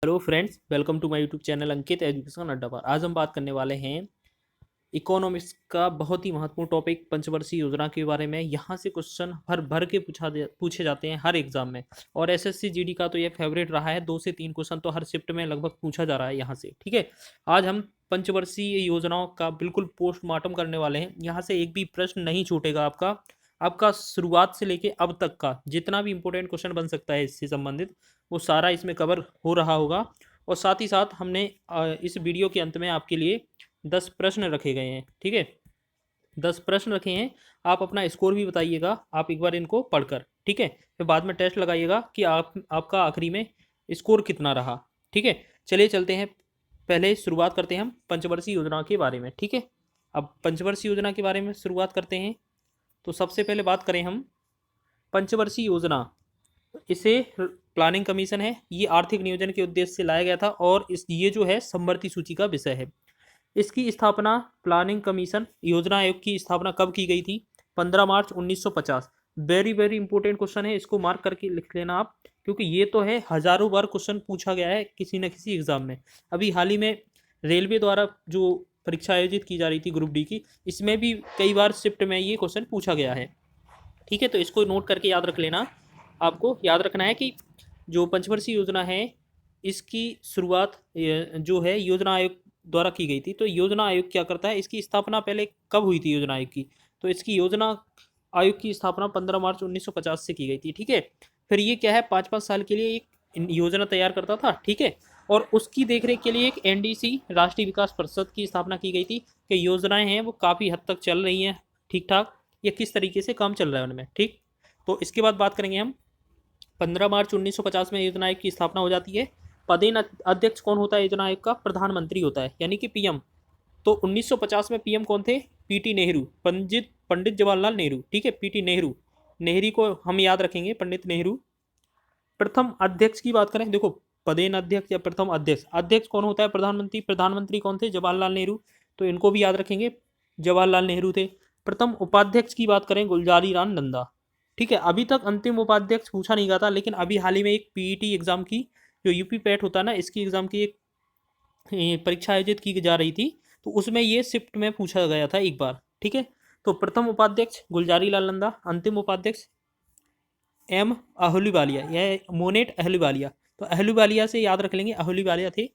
Hello friends, welcome to my YouTube channel Ankit education Adda पर। आज हम बात करने वाले हैं इकोनॉमिक्स का बहुत ही महत्वपूर्ण टॉपिक पंचवर्षीय योजना के बारे में। यहाँ से क्वेश्चन भर भर के पूछे जाते हैं हर एग्जाम में। और एसएससी जीडी का तो ये फेवरेट रहा है, 2 से 3 क्वेश्चन तो हर शिफ्ट में लगभग पूछा जा रहा है यहाँ से। ठीक है, आज हम पंचवर्षीय योजनाओं का बिल्कुल पोस्टमार्टम करने वाले हैं। यहाँ से एक भी प्रश्न नहीं छूटेगा आपका। आपका शुरुआत से लेके अब तक का जितना भी इंपॉर्टेंट क्वेश्चन बन सकता है इससे संबंधित, वो सारा इसमें कवर हो रहा होगा। और साथ ही साथ हमने इस वीडियो के अंत में आपके लिए 10 प्रश्न रखे गए हैं। ठीक है, 10 प्रश्न रखे हैं। आप अपना स्कोर भी बताइएगा, आप एक बार इनको पढ़कर। ठीक है, फिर बाद में टेस्ट लगाइएगा कि आपका आखिरी में स्कोर कितना रहा। ठीक है, चलिए चलते हैं। पहले शुरुआत करते हैं हम पंचवर्षीय योजना के बारे में। ठीक है, अब पंचवर्षीय योजना के बारे में शुरुआत करते हैं। तो सबसे पहले बात करें हम पंचवर्षीय योजना, इसे प्लानिंग कमीशन है, ये आर्थिक नियोजन के उद्देश्य से लाया गया था और ये जो है समवर्ती सूची का विषय है। इसकी स्थापना, प्लानिंग कमीशन योजना आयोग की स्थापना कब की गई थी? 15 मार्च 1950। वेरी वेरी इंपॉर्टेंट क्वेश्चन है, इसको मार्क करके लिख लेना आप, क्योंकि ये तो है हजारों बार क्वेश्चन पूछा गया है किसी न किसी एग्जाम में। अभी हाल ही में रेलवे द्वारा जो परीक्षा आयोजित की जा रही थी ग्रुप डी की, इसमें भी कई बार शिफ्ट में ये क्वेश्चन पूछा गया है। ठीक है, तो इसको नोट करके याद रख लेना। आपको याद रखना है कि जो पंचवर्षीय योजना है, इसकी शुरुआत जो है योजना आयोग द्वारा की गई थी। तो योजना आयोग क्या करता है, इसकी स्थापना पहले कब हुई थी योजना आयोग की? तो इसकी योजना आयोग की स्थापना 15 मार्च 1950 से की गई थी। ठीक है, फिर ये क्या है, 5-5 साल के लिए एक योजना तैयार करता था। ठीक है, और उसकी देखरेख के लिए एक एनडीसी, राष्ट्रीय विकास परिषद की स्थापना की गई थी कि योजनाएं हैं वो काफ़ी हद तक चल रही हैं ठीक ठाक, या किस तरीके से काम चल रहा है उनमें। ठीक, तो इसके बाद बात करेंगे हम 15 मार्च 1950 में योजना आयोग की स्थापना हो जाती है। पदेन अध्यक्ष कौन होता है योजना आयोग का? प्रधानमंत्री होता है, यानी कि पीएम। तो 1950 में पीएम कौन थे? पीटी नेहरू, पंडित पंडित जवाहरलाल नेहरू। ठीक है, पीटी नेहरू, नेहरू को हम याद रखेंगे, पंडित नेहरू। प्रथम अध्यक्ष की बात करें, देखो पदेन अध्यक्ष या प्रथम अध्यक्ष, अध्यक्ष कौन होता है? प्रधानमंत्री। प्रधानमंत्री कौन थे? जवाहरलाल नेहरू, तो इनको भी याद रखेंगे, जवाहरलाल नेहरू थे। प्रथम उपाध्यक्ष की बात करें, गुलजारी लाल नंदा। ठीक है, अभी तक अंतिम उपाध्यक्ष पूछा नहीं गया था, लेकिन अभी हाल ही में एक पीईटी एग्जाम की, जो यूपी पैट होता है ना, इसकी एग्जाम की एक परीक्षा आयोजित की जा रही थी, तो उसमें ये शिफ्ट में पूछा गया था एक बार। ठीक है, तो प्रथम उपाध्यक्ष गुलजारी लाल नंदा, अंतिम उपाध्यक्ष एम अहलूवालिया, यह मोनेट अहलूवालिया। तो अहलूवालिया से याद रख लेंगे, अहलूवालिया थे।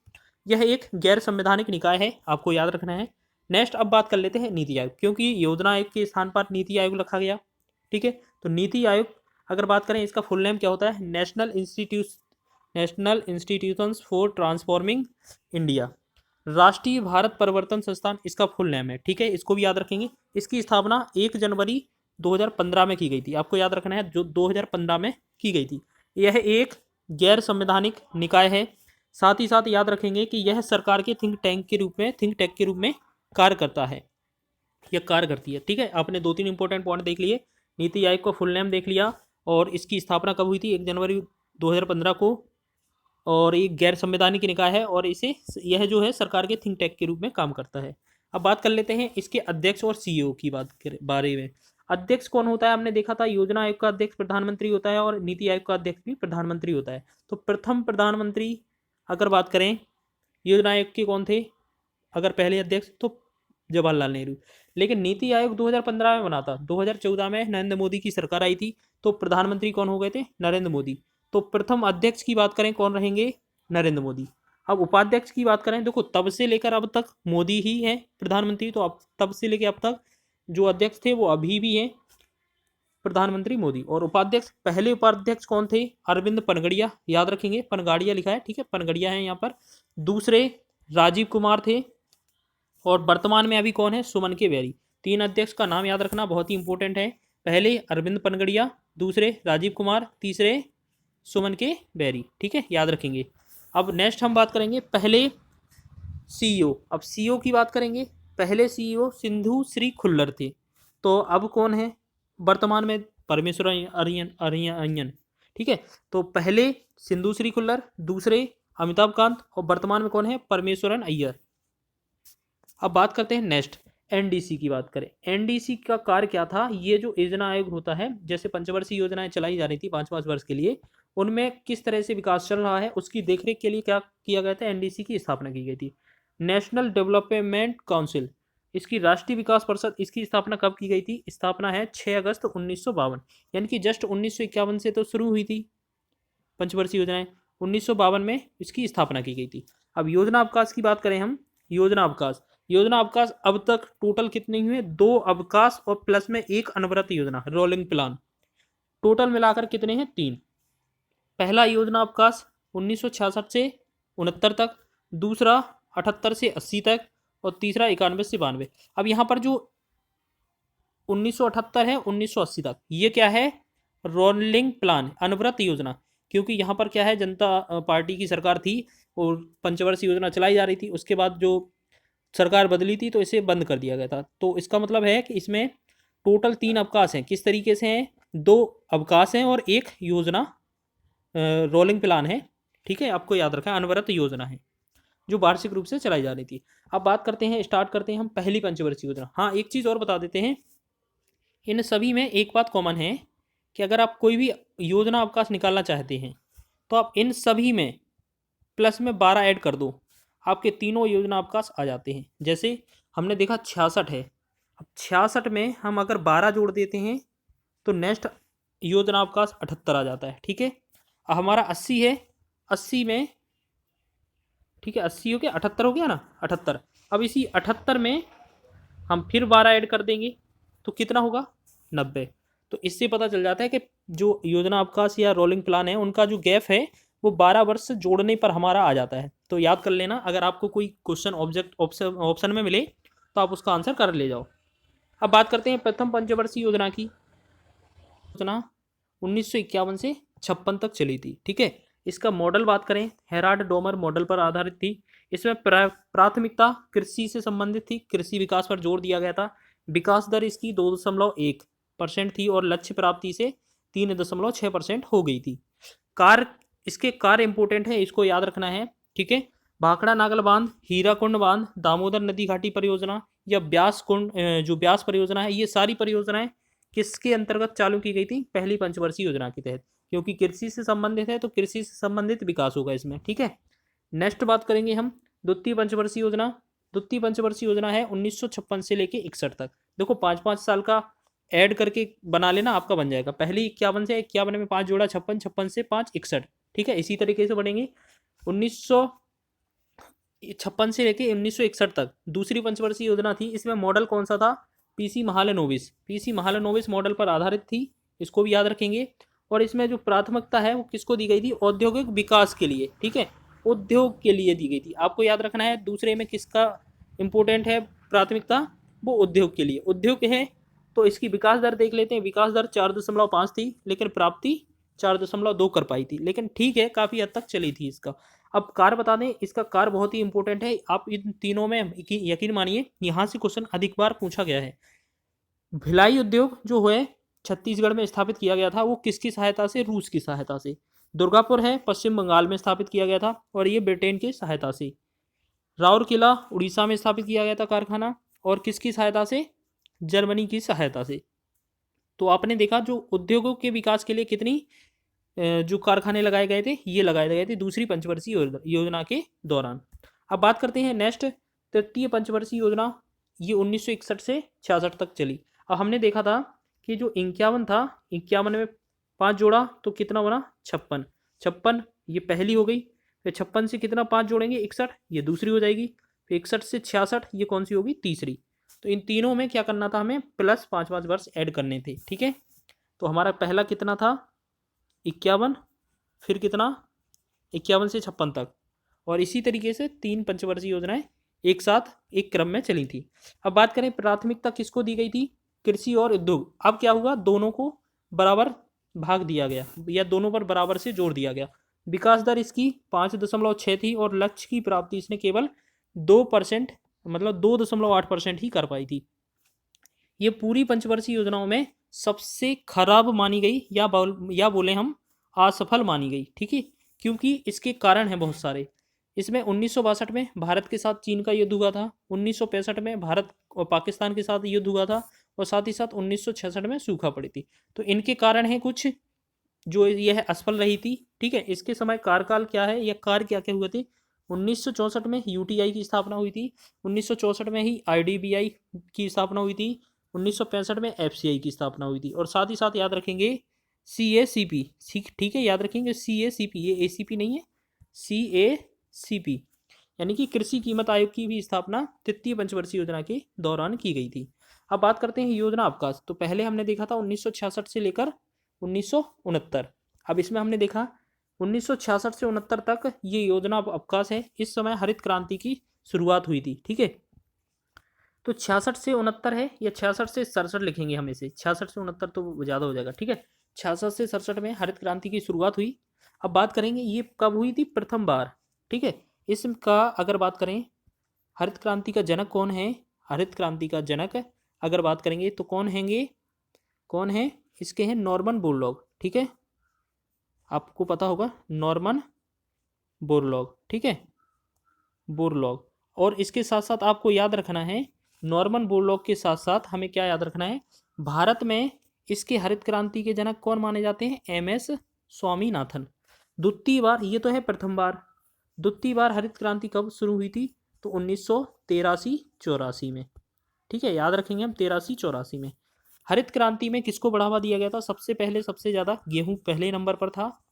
यह एक गैर संवैधानिक निकाय है, आपको याद रखना है। नेक्स्ट अब बात कर लेते हैं नीति आयोग, क्योंकि योजना आयोग के स्थान पर नीति आयोग रखा गया। ठीक है, तो नीति आयोग अगर बात करें, इसका फुल नेम क्या होता है? National institutions for transforming India, राष्ट्रीय भारत परिवर्तन संस्थान इसका फुल नेम है। ठीक है, इसको भी याद रखेंगे। इसकी स्थापना 1 जनवरी 2015 में की गई थी, आपको याद रखना है, जो 2015 में की गई थी। यह एक गैर संवैधानिक निकाय है। साथ ही साथ याद रखेंगे कि यह सरकार के थिंक टैंक के रूप में कार्य करता है या कार्य करती है। ठीक है, आपने 2-3 इंपॉर्टेंट पॉइंट देख लिए, नीति आयोग का फुल नेम देख लिया, और इसकी स्थापना कब हुई थी? 1 जनवरी 2015 को। और एक गैर संवैधानिक निकाय है, और इसे यह जो है सरकार के थिंक टैंक के रूप में काम करता है। अब बात कर लेते हैं इसके अध्यक्ष और सीईओ की बारे में। अध्यक्ष कौन होता है? हमने देखा था योजना आयोग का अध्यक्ष प्रधानमंत्री होता है, और नीति आयोग का अध्यक्ष भी प्रधानमंत्री होता है। तो प्रथम प्रधानमंत्री अगर बात करें योजना आयोग के, कौन थे अगर पहले अध्यक्ष? तो जवाहरलाल नेहरू। लेकिन नीति आयोग 2015 में बना था, 2014 में नरेंद्र मोदी की सरकार आई थी, तो प्रधानमंत्री कौन हो गए थे? नरेंद्र मोदी। तो प्रथम अध्यक्ष की बात करें, कौन रहेंगे? नरेंद्र मोदी। अब उपाध्यक्ष की बात करें, देखो तब से लेकर अब तक मोदी ही है प्रधानमंत्री, तो अब तब से लेकर अब तक जो अध्यक्ष थे वो अभी भी हैं, प्रधानमंत्री मोदी। और उपाध्यक्ष, पहले उपाध्यक्ष कौन थे? अरविंद पनगड़िया, याद रखेंगे, पनगाड़िया लिखा है। ठीक है, पनगड़िया है यहाँ पर। दूसरे राजीव कुमार थे, और वर्तमान में अभी कौन है? सुमन के बेरी। 3 अध्यक्ष का नाम याद रखना, बहुत ही इंपॉर्टेंट है। पहले अरविंद पनगड़िया, दूसरे राजीव कुमार, तीसरे सुमन के बेरी। ठीक है, याद रखेंगे। अब नेक्स्ट हम बात करेंगे पहले सीईओ। अब सीईओ की बात करेंगे, पहले सीईओ सिंधु श्री खुल्लर थे, तो अब कौन है वर्तमान में? परमेश्वरन अय्यर। ठीक है, तो पहले सिंधु श्री खुल्लर, दूसरे अमिताभ कांत, और वर्तमान में कौन है? परमेश्वरन अय्यर। अब बात करते हैं नेक्स्ट एनडीसी की बात करें, एनडीसी का कार्य क्या था, ये जो योजना आयोग होता है, जैसे पंचवर्षीय योजनाएं चलाई जा रही थी 5-5 वर्ष के लिए, उनमें किस तरह से विकास चल रहा है उसकी देखरेख के लिए क्या किया गया था, एनडीसी की स्थापना की गई थी। नेशनल डेवलपमेंट काउंसिल, इसकी राष्ट्रीय विकास परिषद, इसकी स्थापना कब की गई थी, स्थापना है 6 अगस्त 1952, यानी कि जस्ट 1951 से तो शुरू हुई थी पंचवर्षीय योजनाएं, 1952 में इसकी स्थापना की गई थी। अब योजना अवकाश की बात करें हम, योजना अवकाश, योजना अवकाश अब तक टोटल कितने हुए, 2 अवकाश और प्लस में 1 अनवरत योजना, रोलिंग प्लान, टोटल मिलाकर कितने हैं, 3। पहला योजना अवकाश 1966 से 69 तक, दूसरा 78 से 80 तक, और तीसरा 91 से 92। अब यहाँ पर जो 1978 है 1980 तक, ये क्या है, रोलिंग प्लान, अनवरत योजना, क्योंकि यहाँ पर क्या है, जनता पार्टी की सरकार थी और पंचवर्षीय योजना चलाई जा रही थी, उसके बाद जो सरकार बदली थी तो इसे बंद कर दिया गया था। तो इसका मतलब है कि इसमें टोटल 3 अवकाश हैं, किस तरीके से हैं, 2 अवकाश हैं और 1 योजना रोलिंग प्लान है, ठीक है, आपको याद रखना, अनवरत योजना है जो वार्षिक रूप से चलाई जा रही थी। अब बात करते हैं, स्टार्ट करते हैं हम पहली पंचवर्षीय योजना। हाँ, एक चीज़ और बता देते हैं, इन सभी में एक बात कॉमन है कि अगर आप कोई भी योजना अवकाश निकालना चाहते हैं तो आप इन सभी में प्लस में 12 ऐड कर दो, आपके तीनों योजना अवकाश आ जाते हैं। जैसे हमने देखा 66 है, अब 66 में हम अगर 12 जोड़ देते हैं तो नेक्स्ट योजना अवकाश 78 आ जाता है, ठीक है। अब हमारा 80 है, 80 में, ठीक है, 80 हो गया, 78 हो गया ना, 78। अब इसी 78 में हम फिर 12 ऐड कर देंगे तो कितना होगा, 90। तो इससे पता चल जाता है कि जो योजना अवकाश या रोलिंग प्लान है उनका जो गैप है वो 12 वर्ष से जोड़ने पर हमारा आ जाता है। तो याद कर लेना, अगर आपको कोई क्वेश्चन ऑब्जेक्ट ऑप्शन में मिले तो आप उसका आंसर कर ले जाओ। अब बात करते हैं प्रथम पंचवर्षीय योजना की। योजना 1951 से 56 तक चली थी, ठीक है। इसका मॉडल बात करें, हेराल्ड डोमर मॉडल पर आधारित थी। इसमें प्राथमिकता कृषि से संबंधित थी, कृषि विकास पर जोर दिया गया था। विकास दर इसकी 2.1% थी और लक्ष्य प्राप्ति से 3.6% हो गई थी। इसके कार्य इंपोर्टेंट है, इसको याद रखना है, ठीक है। भाखड़ा नागल बांध, हीराकुंड बांध, दामोदर नदी घाटी परियोजना या ब्यास कुंड, जो ब्यास परियोजना है, ये सारी परियोजनाएं किसके अंतर्गत चालू की गई थी, पहली पंचवर्षीय योजना के तहत, क्योंकि कृषि से संबंधित है तो कृषि से संबंधित विकास होगा इसमें, ठीक है। नेक्स्ट बात करेंगे हम द्वितीय पंचवर्षीय योजना। द्वितीय पंचवर्षीय योजना है 1956 से लेके 61 तक। देखो 5-5 साल का ऐड करके बना लेना, आपका बन जाएगा। पहली 51 से, 51 में 5 जोड़ा 56, 56 से 5 61, ठीक है। इसी तरीके से बढ़ेंगे 1956 से लेके 1961 तक दूसरी पंचवर्षीय योजना थी। इसमें मॉडल कौन सा था, PC Mahalanobis, PC Mahalanobis model पर आधारित थी, इसको भी याद रखेंगे। और इसमें जो प्राथमिकता है वो किसको दी गई थी, औद्योगिक विकास के लिए, ठीक है, उद्योग के लिए दी गई थी। आपको याद रखना है दूसरे में किसका इंपोर्टेंट है प्राथमिकता, वो उद्योग के लिए, उद्योग है। तो इसकी विकास दर देख लेते हैं, विकास दर 4.5 थी लेकिन प्राप्ति 4.2 कर पाई थी, लेकिन ठीक है, काफ़ी हद तक चली थी इसका। अब कार्य बता दें, इसका कार्य बहुत ही इंपॉर्टेंट है, आप इन तीनों में यकीन मानिए यहाँ से क्वेश्चन अधिक बार पूछा गया है। भिलाई उद्योग जो है छत्तीसगढ़ में स्थापित किया गया था, वो किसकी सहायता से, रूस की सहायता से। दुर्गापुर है पश्चिम बंगाल में स्थापित किया गया था और ये ब्रिटेन की सहायता से। राउरकेला उड़ीसा में स्थापित किया गया था कारखाना, और किसकी सहायता से, जर्मनी की सहायता से। तो आपने देखा जो उद्योगों के विकास के लिए कितनी जो कारखाने लगाए गए थे, ये लगाए गए थे दूसरी पंचवर्षीय योजना के दौरान। अब बात करते हैं नेक्स्ट तृतीय पंचवर्षीय योजना, ये 1961 से 66 तक चली। अब हमने देखा था कि जो 51 था, 51 में 5 जोड़ा तो कितना बना, 56, 56 ये पहली हो गई। फिर 56 से कितना 5 जोड़ेंगे, 61, ये दूसरी हो जाएगी। फिर 61 से 66 ये कौन सी होगी, तीसरी। तो इन तीनों में क्या करना था, हमें प्लस 5-5 वर्ष ऐड करने थे, ठीक है। तो हमारा पहला कितना था, 51, फिर कितना 51 से 56 तक, और इसी तरीके से 3 पंचवर्षीय योजनाएं एक साथ एक क्रम में चली थी। अब बात करें प्राथमिकता किसको दी गई थी, कृषि और उद्योग। अब क्या हुआ, दोनों को बराबर भाग दिया गया या दोनों पर बराबर से जोड़ दिया गया। विकास दर इसकी 5.6 थी और लक्ष्य की प्राप्ति इसने केवल 2%, मतलब 2.8% ही कर पाई थी। ये पूरी पंचवर्षीय योजनाओं में सबसे खराब मानी गई या बोले हम असफल मानी गई, ठीक है, क्योंकि इसके कारण हैं बहुत सारे। इसमें 1962 में भारत के साथ चीन का युद्ध हुआ था, 1965 में भारत और पाकिस्तान के साथ युद्ध हुआ था, और साथ ही साथ 1966 में सूखा पड़ी थी। तो इनके कारण हैं कुछ जो यह असफल रही थी। ठीक है, इसके समय कार्यकाल क्या है या कार्य क्या क्या हुए थे। 1964 में यूटीआई की स्थापना हुई थी, 1964 में ही आईडीबीआई की स्थापना हुई थी, 1965 में एफसीआई की स्थापना हुई थी, और साथ ही साथ याद रखेंगे सीएसीपी। ठीक है, याद रखेंगे सीएसीपी, ये एसीपी नहीं है, सीएसीपी यानी कि कृषि कीमत आयोग की भी स्थापना तृतीय पंचवर्षीय योजना के दौरान की गई थी। अब बात करते हैं योजना अवकाश। तो पहले हमने देखा था 1966 से लेकर 1969। अब इसमें हमने देखा 1966 से 69 तक ये योजना अवकाश है। इस समय हरित क्रांति की शुरुआत हुई थी। ठीक है, तो 66 से 69 है या 66 से 67 लिखेंगे हम इसे, 66 से 69 तो ज़्यादा हो जाएगा। ठीक है, 66 से 67 में हरित क्रांति की शुरुआत हुई। अब बात करेंगे ये कब हुई थी प्रथम बार। ठीक है, इसका अगर बात करें हरित क्रांति का जनक कौन है, हरित क्रांति का जनक अगर बात करेंगे तो कौन है इसके हैं नॉर्मन बोरलॉग। ठीक है, आपको पता होगा नॉर्मन बोरलॉग। ठीक है, बोरलॉग। और इसके साथ साथ आपको याद रखना है, नॉर्मन बोरलॉग के साथ साथ हमें क्या याद रखना है, भारत में इसके हरित क्रांति के जनक कौन माने जाते हैं, एमएस स्वामीनाथन। द्वितीय बार, ये तो है प्रथम बार, द्वितीय बार हरित क्रांति कब शुरू हुई थी, तो 1983-84 में। ठीक है, याद रखेंगे हम 83-84 में। हरित क्रांति में किसको बढ़ावा दिया गया था, सबसे पहले सबसे ज़्यादा गेहूं पहले नंबर पर था,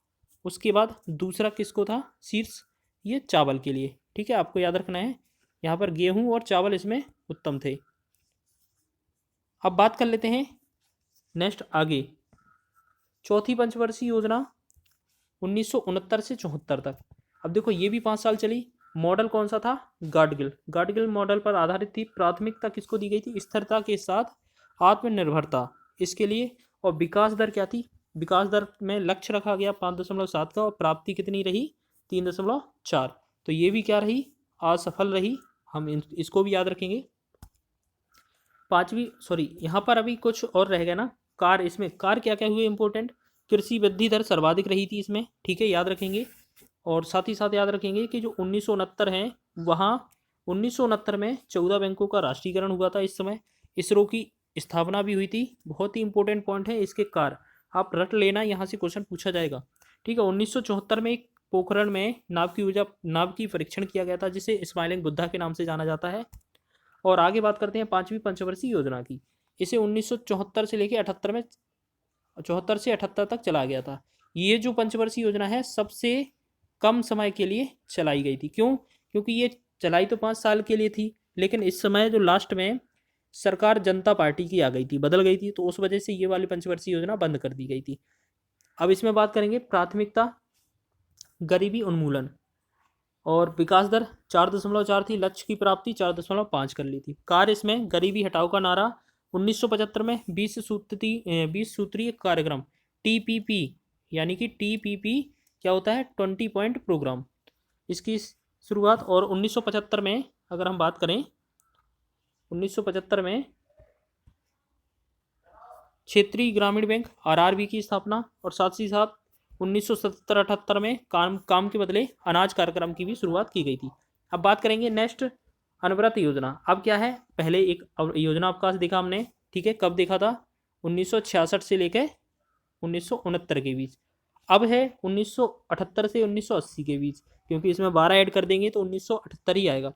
उसके बाद दूसरा किसको था शीर्ष, ये चावल के लिए। ठीक है, आपको याद रखना है यहाँ पर गेहूं और चावल इसमें उत्तम थे। अब बात कर लेते हैं नेक्स्ट आगे, चौथी पंचवर्षीय योजना 1969 से 74 तक। अब देखो ये भी 5 साल चली। मॉडल कौन सा था, गाडगिल मॉडल पर आधारित थी। प्राथमिकता किसको दी गई थी, स्थिरता के साथ आत्मनिर्भरता, इसके लिए। और विकास दर क्या थी, विकास दर में लक्ष्य रखा गया 5.7 का, और प्राप्ति कितनी रही 3.4। तो ये भी क्या रही, असफल रही। हम इसको भी याद रखेंगे। यहाँ पर अभी कुछ और रह गया ना, कार। इसमें कार क्या क्या हुए इंपॉर्टेंट, कृषि वृद्धि दर सर्वाधिक रही थी इसमें। ठीक है, याद रखेंगे। और साथ ही साथ याद रखेंगे कि जो 1969 है, वहाँ 1969 में 14 बैंकों का राष्ट्रीयकरण हुआ था। इस समय इसरो की स्थापना भी हुई थी। बहुत ही इंपॉर्टेंट पॉइंट है इसके कार, आप रट लेना, यहाँ से क्वेश्चन पूछा जाएगा। ठीक है, 1974 में एक पोखरण में नाव की परीक्षण किया गया था, जिसे स्माइलिंग बुद्धा के नाम से जाना जाता है। और आगे बात करते हैं पांचवी पंचवर्षीय योजना की। इसे 1974 से लेकर 78 में, 74 से 78 तक चला गया था। ये जो पंचवर्षीय योजना है सबसे कम समय के लिए चलाई गई थी। क्यों, क्योंकि ये चलाई तो 5 साल के लिए थी, लेकिन इस समय जो लास्ट में सरकार जनता पार्टी की आ गई थी, बदल गई थी, तो उस वजह से ये वाली पंचवर्षीय योजना बंद कर दी गई थी। अब इसमें बात करेंगे प्राथमिकता गरीबी उन्मूलन, और विकास दर 4.4 थी, लक्ष्य की प्राप्ति 4.5 कर ली थी। कार्य इसमें गरीबी हटाओ का नारा 1975 में 20 सूत्रीय कार्यक्रम टीपीपी, यानी कि टीपीपी क्या होता है, 20 पॉइंट प्रोग्राम, इसकी शुरुआत। और 1975 में अगर हम बात करें, 1975 में क्षेत्रीय ग्रामीण बैंक आरआरबी की स्थापना, और साथ ही साथ 1977-78 में काम के बदले अनाज कार्यक्रम की भी शुरुआत की गई थी। अब बात करेंगे नेक्स्ट अनवरत योजना। अब क्या है, पहले एक योजना अवकाश देखा हमने। ठीक है, कब देखा था, 1966 से लेकर 1969 के बीच। अब है 1978 से 1980 के बीच, क्योंकि इसमें 12 ऐड कर देंगे तो 1978 ही आएगा।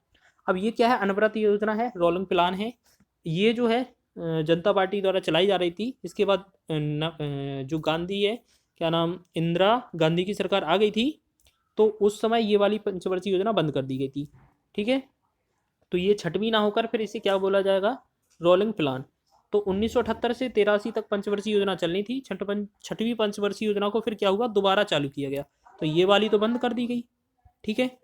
अब ये क्या है, अनवरत योजना है, रोलिंग प्लान है। ये जो है जनता पार्टी द्वारा चलाई जा रही थी। इसके बाद जो गांधी है, क्या नाम, इंदिरा गांधी की सरकार आ गई थी, तो उस समय ये वाली पंचवर्षीय योजना बंद कर दी गई थी। ठीक है, तो ये छठवीं ना होकर फिर इसे क्या बोला जाएगा, रोलिंग प्लान। तो 1978 से 83 तक पंचवर्षीय योजना चलनी थी। छठवीं पंचवर्षीय योजना को फिर क्या हुआ, दोबारा चालू किया गया, तो ये वाली तो बंद कर दी गई। ठीक है,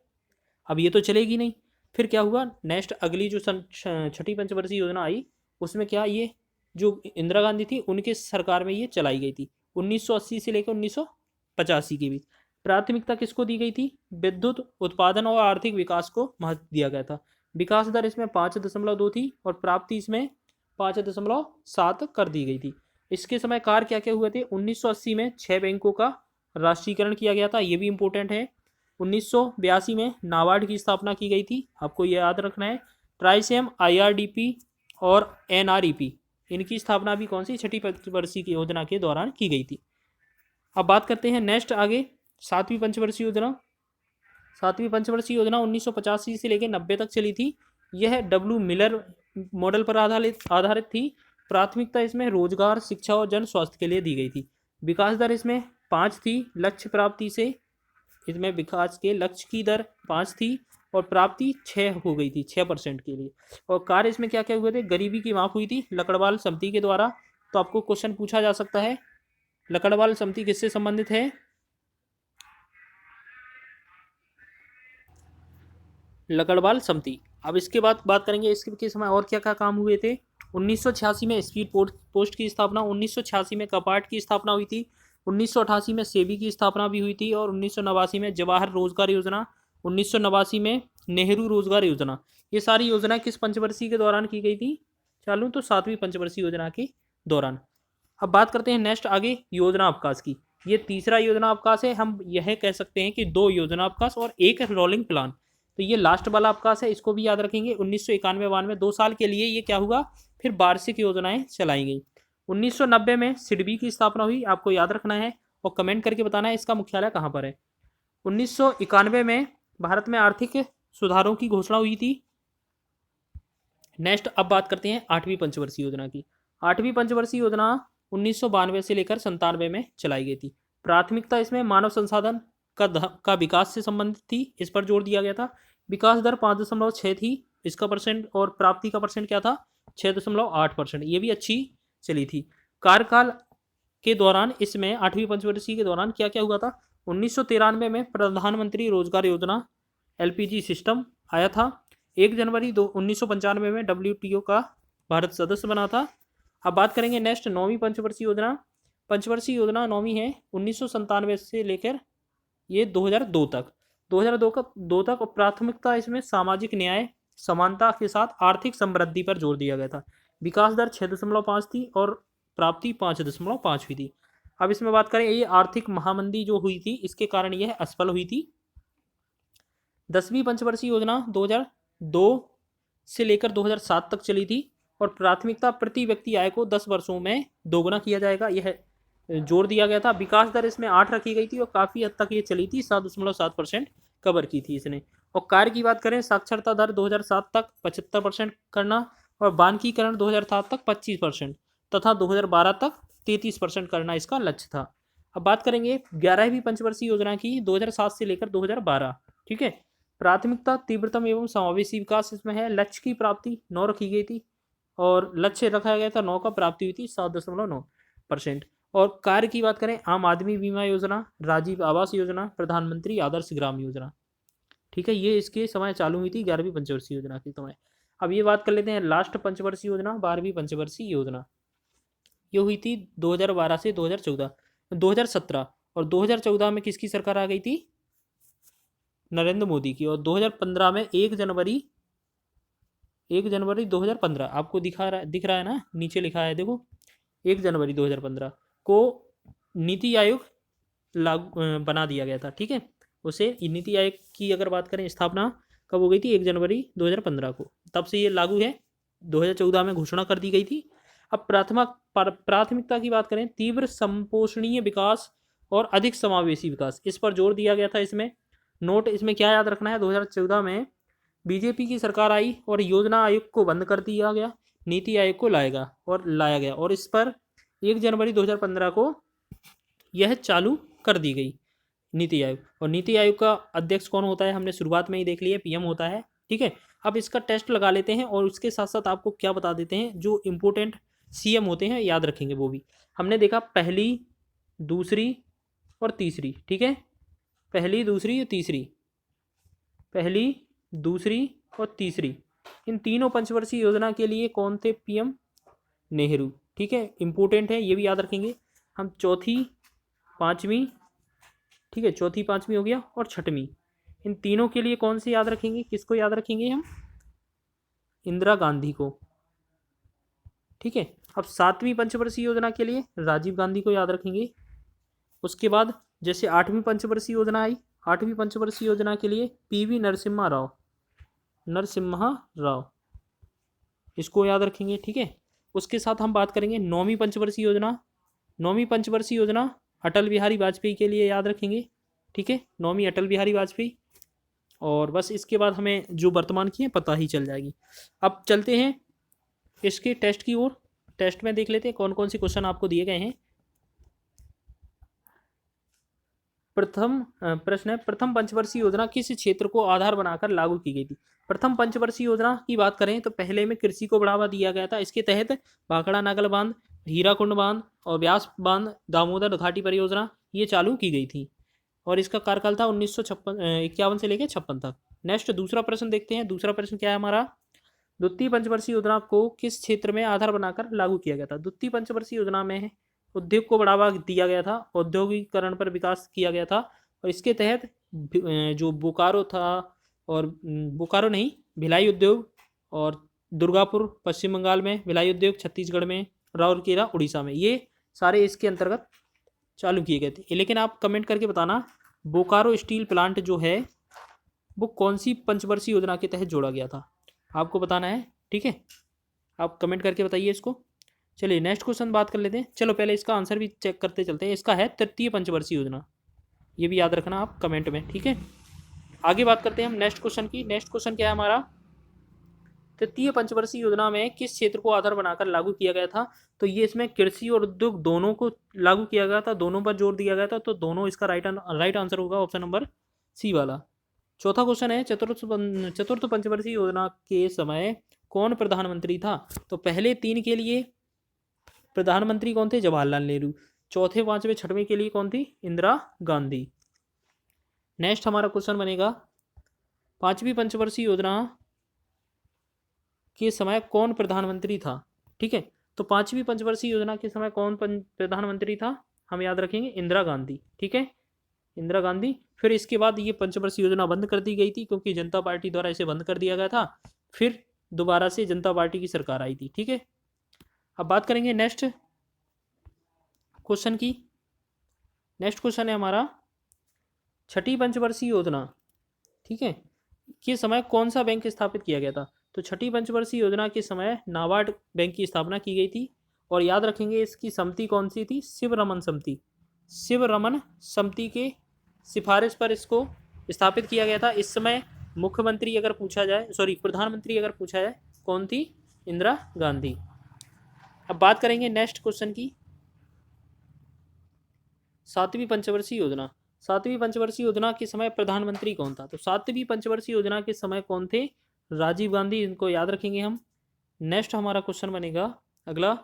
अब ये तो चलेगी नहीं। फिर क्या हुआ, नेक्स्ट अगली जो छठी पंचवर्षीय योजना आई, उसमें क्या, ये जो इंदिरा गांधी थी उनके सरकार में ये चलाई गई थी 1980 से लेकर 1985 के बीच। प्राथमिकता किसको दी गई थी, विद्युत उत्पादन और आर्थिक विकास को महत्व दिया गया था। विकास दर इसमें 5.2 थी, और प्राप्ति इसमें 5.7 कर दी गई थी। इसके समय कार्य क्या क्या हुए थे, 1980 में 6 बैंकों का राष्ट्रीयकरण किया गया था, ये भी इंपॉर्टेंट है। 1982 में नाबार्ड की स्थापना की गई थी, आपको ये याद रखना है। ट्राइसेम, IRDP और NREP, इनकी स्थापना भी कौन सी, छठी पंचवर्षीय की योजना के दौरान की गई थी। अब बात करते हैं नेक्स्ट आगे, सातवीं पंचवर्षीय योजना। सातवीं पंचवर्षीय योजना 1985 से लेकर 90 तक चली थी। यह डब्ल्यू मिलर मॉडल पर आधारित थी। प्राथमिकता इसमें रोजगार, शिक्षा और जन स्वास्थ्य के लिए दी गई थी। विकास दर इसमें 5 थी। लक्ष्य प्राप्ति से इसमें विकास के लक्ष्य की दर 5 थी और प्राप्ति 6 हो गई थी, 6% के लिए। और कार्य इसमें क्या क्या हुए थे, गरीबी की माप हुई थी लकड़वाल समिति के द्वारा। तो आपको क्वेश्चन पूछा जा सकता है, लकड़वाल समिति किससे संबंधित है? लकड़वाल समिति। अब इसके बाद बात करेंगे इसके समय और क्या क्या काम हुए थे। 1986 में स्पीड पोस्ट की स्थापना, 1986 में कपाट की स्थापना हुई थी, 1988 में सेबी की स्थापना भी हुई थी, और 1989 में जवाहर रोजगार योजना, 1989 में नेहरू रोजगार योजना। ये सारी योजना किस पंचवर्षीय के दौरान की गई थी? चालू तो सातवीं पंचवर्षीय योजना के दौरान। अब बात करते हैं नेक्स्ट आगे योजना अवकाश की। ये तीसरा योजना अवकाश है। हम यह कह सकते हैं कि 2 योजना अवकाश और 1 रोलिंग प्लान। तो ये लास्ट वाला अवकाश है, इसको भी याद रखेंगे। 1991-92 2 साल के लिए ये क्या हुआ, फिर वार्षिक योजनाएं चलाई गई। 1990 में सिडबी की स्थापना हुई, आपको याद रखना है और कमेंट करके बताना है इसका मुख्यालय कहाँ पर है। 1991 में भारत में आर्थिक सुधारों की घोषणा हुई थी। नेक्स्ट अब बात करते हैं 8वीं पंचवर्षीय योजना की। 8वीं पंचवर्षीय योजना 1992 से लेकर 97 में चलाई गई थी। प्राथमिकता इसमें मानव संसाधन का विकास से संबंधित थी, इस पर जोर दिया गया था। विकास दर 5.6 थी, इसका परसेंट, और प्राप्ति का परसेंट क्या था, 6.8%। ये भी अच्छी चली थी। कार्यकाल के दौरान इसमें 8वीं पंचवर्षीय के दौरान क्या क्या हुआ था। 1993 में प्रधानमंत्री रोजगार योजना LPG सिस्टम आया था। 1 जनवरी 1995 में WTO का भारत सदस्य बना था। अब बात करेंगे नेक्स्ट 9वीं पंचवर्षीय योजना। पंचवर्षीय योजना 9वीं है 1997 से लेकर ये 2002 तक। 2002 तक, और प्राथमिकता इसमें सामाजिक न्याय, समानता के साथ आर्थिक समृद्धि पर जोर दिया गया था। विकास दर 6.5 थी और प्राप्ति 5.5 हुई थी। अब इसमें बात करें, ये आर्थिक महामंदी जो हुई थी इसके कारण यह असफल हुई थी। 10वीं पंचवर्षीय योजना 2002 से लेकर 2007 तक चली थी, और प्राथमिकता प्रति व्यक्ति आय को 10 वर्षों में दोगुना किया जाएगा, यह जोर दिया गया था। विकास दर इसमें 8 रखी गई थी और काफ़ी हद तक ये चली थी, 7.7% कवर की थी इसने। और कार्य की बात करें, साक्षरता दर 2007 तक 75% करना, और बानकीकरण 2007 तक 25% तथा 2012 तक 33% करना इसका लक्ष्य था। अब बात करेंगे 11वीं पंचवर्षीय योजना की, 2007 से लेकर 2012। ठीक है, प्राथमिकता तीव्रतम एवं समावेशी विकास इसमें है। लक्ष्य की प्राप्ति 9 रखी गई थी, और लक्ष्य रखा गया था 9 का, प्राप्ति हुई थी 7.9%। और कार्य की बात करें, आम आदमी बीमा योजना, राजीव आवास योजना, प्रधानमंत्री आदर्श ग्राम योजना। ठीक है, ये इसके समय चालू हुई थी 11वीं पंचवर्षीय योजना के समय। अब ये बात कर लेते हैं लास्ट पंचवर्षीय योजना, 12वीं पंचवर्षीय योजना। ये हुई थी 2012 से 2017, और 2014 में किसकी सरकार आ गई थी, नरेंद्र मोदी की। और 2015 में 1 जनवरी 2015, आपको दिख रहा है ना, नीचे लिखा है देखो, 1 जनवरी 2015 को नीति आयोग लागू बना दिया गया था। ठीक है, उसे नीति आयोग की अगर बात करें, स्थापना कब हो गई थी, 1 जनवरी 2015 को, तब से ये लागू है। 2014 में घोषणा कर दी गई थी। अब प्राथमिकता की बात करें, तीव्र संपोषणीय विकास और अधिक समावेशी विकास, इस पर जोर दिया गया था। इसमें नोट इसमें क्या याद रखना है, 2014 में बीजेपी की सरकार आई और योजना आयोग को बंद कर दिया गया, नीति आयोग को लाया गया, और इस पर 1 जनवरी 2015 को यह चालू कर दी गई नीति आयोग। और नीति आयोग का अध्यक्ष कौन होता है, हमने शुरुआत में ही देख लिया, PM होता है। ठीक है, अब इसका टेस्ट लगा लेते हैं, और उसके साथ साथ आपको क्या बता देते हैं, जो इम्पोर्टेंट CM होते हैं याद रखेंगे वो भी। हमने देखा पहली, दूसरी और तीसरी। ठीक है, पहली, दूसरी और तीसरी, पहली, दूसरी और तीसरी, इन तीनों पंचवर्षीय योजना के लिए कौन थे PM, नेहरू। ठीक है, इंपॉर्टेंट है, ये भी याद रखेंगे हम। चौथी, पांचवी, ठीक है, चौथी, पांचवी हो गया, और छठवीं, इन तीनों के लिए कौन से याद रखेंगे, किसको याद रखेंगे हम, इंदिरा गांधी को। ठीक है, अब 7वीं पंचवर्षीय योजना के लिए राजीव गांधी को याद रखेंगे। उसके बाद जैसे 8वीं पंचवर्षीय योजना आई 8वीं पंचवर्षीय योजना के लिए PV नरसिम्हा राव, इसको याद रखेंगे। ठीक है, उसके साथ हम बात करेंगे 9वीं पंचवर्षीय योजना। 9वीं पंचवर्षीय योजना अटल बिहारी वाजपेयी के लिए याद रखेंगे। ठीक है, 9वीं अटल बिहारी वाजपेयी। और बस इसके बाद हमें जो वर्तमान की है पता ही चल जाएगी। अब चलते हैं इसके टेस्ट की ओर। टेस्ट में देख लेते हैं कौन कौन से क्वेश्चन आपको दिए गए हैं। प्रथम प्रश्न है, प्रथम पंचवर्षीय योजना किस क्षेत्र को आधार बनाकर लागू की गई थी? प्रथम पंचवर्षीय योजना की बात करें तो पहले में कृषि को बढ़ावा दिया गया था। इसके तहत भाखड़ा नागल बांध, हीराकुंड बांध और व्यास बांध, दामोदर घाटी परियोजना ये चालू की गई थी और इसका कार्यकाल था 1951 से लेकर 56 तक। नेक्स्ट दूसरा प्रश्न देखते हैं। दूसरा प्रश्न क्या है हमारा? द्वितीय पंचवर्षीय योजना को किस क्षेत्र में आधार बनाकर लागू किया गया था? द्वितीय पंचवर्षीय योजना में उद्योग को बढ़ावा दिया गया था, औद्योगिकरण पर विकास किया गया था और इसके तहत जो बोकारो था और बोकारो नहीं, भिलाई उद्योग और दुर्गापुर पश्चिम बंगाल में, भिलाई उद्योग छत्तीसगढ़ में, राउरकेला उड़ीसा में, ये सारे इसके अंतर्गत चालू किए गए थे। लेकिन आप कमेंट करके बताना बोकारो स्टील प्लांट जो है वो कौन सी पंचवर्षीय योजना के तहत जोड़ा गया था, आपको बताना है। ठीक है, आप कमेंट करके बताइए इसको। चलिए नेक्स्ट क्वेश्चन बात कर लेते हैं। चलो पहले इसका आंसर भी चेक करते चलते हैं। इसका है तृतीय पंचवर्षीय योजना, ये भी याद रखना आप कमेंट में। ठीक है, आगे बात करते हैं हम नेक्स्ट क्वेश्चन की। नेक्स्ट क्वेश्चन क्या है हमारा? तृतीय पंचवर्षीय योजना में किस क्षेत्र को आधार बनाकर लागू किया गया था? तो ये इसमें कृषि और उद्योग दोनों को लागू किया गया था, दोनों पर जोर दिया गया था, तो दोनों इसका राइट आंसर होगा ऑप्शन नंबर सी वाला। चौथा क्वेश्चन है, चतुर्थ पंचवर्षीय योजना के समय कौन प्रधानमंत्री था? तो पहले 3 के लिए प्रधानमंत्री कौन थे? जवाहरलाल नेहरू। चौथे, पांचवें, छठवें के लिए कौन थी? इंदिरा गांधी। नेक्स्ट हमारा क्वेश्चन बनेगा, 5वीं पंचवर्षीय योजना के समय कौन प्रधानमंत्री था? ठीक है, तो 5वीं पंचवर्षीय योजना के समय कौन प्रधानमंत्री था? हम याद रखेंगे इंदिरा गांधी। ठीक है, इंदिरा गांधी। फिर इसके बाद ये पंचवर्षीय योजना बंद कर दी गई थी क्योंकि जनता पार्टी द्वारा इसे बंद कर दिया गया था। फिर दोबारा से जनता पार्टी की सरकार आई थी। ठीक है, अब बात करेंगे नेक्स्ट क्वेश्चन की। नेक्स्ट क्वेश्चन है हमारा, छठी पंचवर्षीय योजना, ठीक है, के समय कौन सा बैंक स्थापित किया गया था? तो छठी पंचवर्षीय योजना के समय नाबार्ड बैंक की स्थापना की गई थी और याद रखेंगे इसकी समिति कौन सी थी? शिवरमन समिति। शिवरमन समिति के सिफारिश पर इसको स्थापित किया गया था। इस समय मुख्यमंत्री अगर पूछा जाए, प्रधानमंत्री अगर पूछा जाए, कौन थी? इंदिरा गांधी। अब बात करेंगे नेक्स्ट क्वेश्चन की, 7वीं पंचवर्षीय योजना। 7वीं पंचवर्षीय योजना के समय प्रधानमंत्री कौन था? तो 7वीं पंचवर्षीय योजना के समय कौन थे? राजीव गांधी। इनको याद रखेंगे हम। नेक्स्ट हमारा क्वेश्चन बनेगा अगला,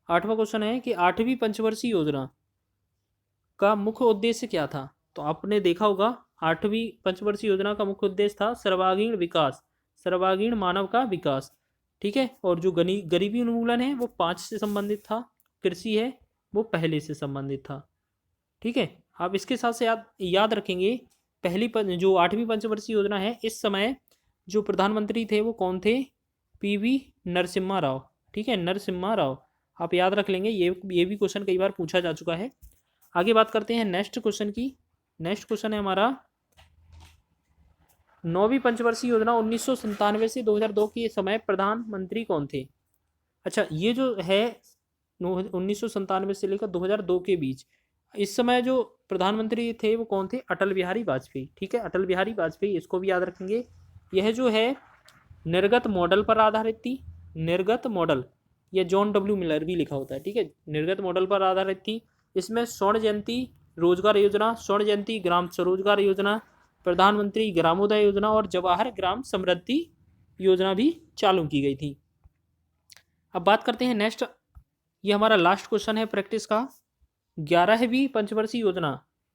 8वां क्वेश्चन है कि 8वीं पंचवर्षीय योजना का मुख्य उद्देश्य क्या था? तो आपने देखा होगा 8वीं पंचवर्षीय योजना का मुख्य उद्देश्य था सर्वांगीण विकास, सर्वांगीण मानव का विकास। ठीक है, और जो गरीबी उन्मूलन है वो 5 से संबंधित था, कृषि है वो पहले से संबंधित था। ठीक है, आप इसके साथ से याद रखेंगे जो 8वीं पंचवर्षीय योजना है, इस समय जो प्रधानमंत्री थे वो कौन थे? PV नरसिम्हा राव। ठीक है, नरसिम्हा राव, आप याद रख लेंगे। ये भी क्वेश्चन कई बार पूछा जा चुका है। आगे बात करते हैं नेक्स्ट क्वेश्चन की। नेक्स्ट क्वेश्चन है हमारा, 9वीं पंचवर्षीय योजना 1997 से 2002 के समय प्रधानमंत्री कौन थे? अच्छा, ये जो है 1997 से लेकर 2002 के बीच, इस समय जो प्रधानमंत्री थे वो कौन थे? अटल बिहारी वाजपेयी। ठीक है, अटल बिहारी वाजपेयी, इसको भी याद रखेंगे। यह जो है निर्गत मॉडल पर आधारित थी, निर्गत मॉडल, या जॉन W मिलर भी लिखा होता है। ठीक है, निर्गत मॉडल पर आधारित थी। इसमें स्वर्ण जयंती रोजगार योजना, स्वर्ण जयंती ग्राम स्वरोजगार योजना, प्रधानमंत्री ग्रामोदय योजना और जवाहर ग्राम समृद्धि योजना भी चालू की गई थी। अब बात करते हैं नेक्स्ट, ये हमारा लास्ट क्वेश्चन है प्रैक्टिस का, 11वीं पंचवर्षीय योजना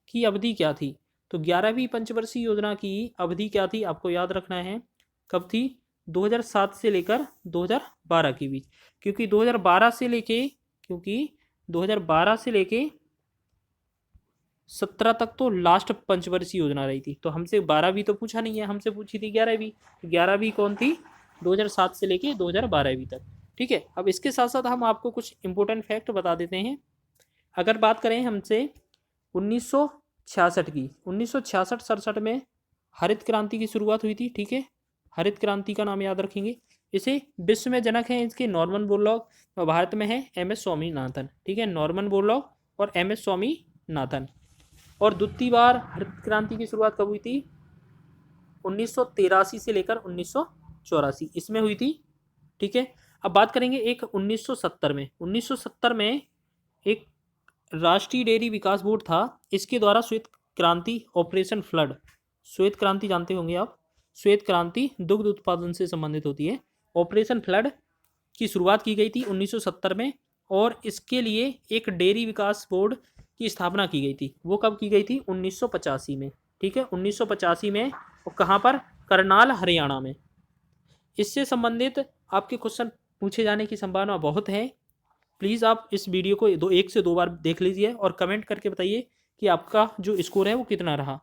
की अवधि क्या थी? तो 11वीं पंचवर्षीय योजना की अवधि क्या थी? आपको याद रखना है कब थी? 2007 से लेकर 2012 के बीच, क्योंकि 2012 से लेके 17 तक तो लास्ट पंचवर्षीय योजना रही थी। तो हमसे 12वीं तो पूछा नहीं है, हमसे पूछी थी 11वीं। 11वीं कौन थी? 2007 से लेके 2012वीं तक। ठीक है, अब इसके साथ साथ हम आपको कुछ इंपॉर्टेंट फैक्ट बता देते हैं। अगर बात करें हमसे 1966 की, 1966-67 में हरित क्रांति की शुरुआत हुई थी। ठीक है, हरित क्रांति का नाम याद रखेंगे। इसे विश्व में जनक हैं इसके नॉर्मन बोरलॉग, और भारत में है एम.एस. स्वामीनाथन। ठीक है, नॉर्मन बोरलॉग और एम.एस. स्वामीनाथन। और द्वितीय बार हरित क्रांति की शुरुआत कब हुई थी? 1983 से लेकर 1984 इसमें हुई थी। ठीक है, अब बात करेंगे एक 1970 में। 1970 में एक राष्ट्रीय डेयरी विकास बोर्ड था, इसके द्वारा श्वेत क्रांति ऑपरेशन फ्लड, श्वेत क्रांति जानते होंगे आप, श्वेत क्रांति दुग्ध उत्पादन से संबंधित होती है, ऑपरेशन फ्लड की शुरुआत की गई थी 1970 में। और इसके लिए एक डेयरी विकास बोर्ड की स्थापना की गई थी। वो कब की गई थी? 1985 में। ठीक है, 1985 में। और कहाँ पर? करनाल, हरियाणा में। इससे संबंधित आपके क्वेश्चन पूछे जाने की संभावना बहुत है। प्लीज़ आप इस वीडियो को एक से दो बार देख लीजिए और कमेंट करके बताइए कि आपका जो स्कोर है वो कितना रहा।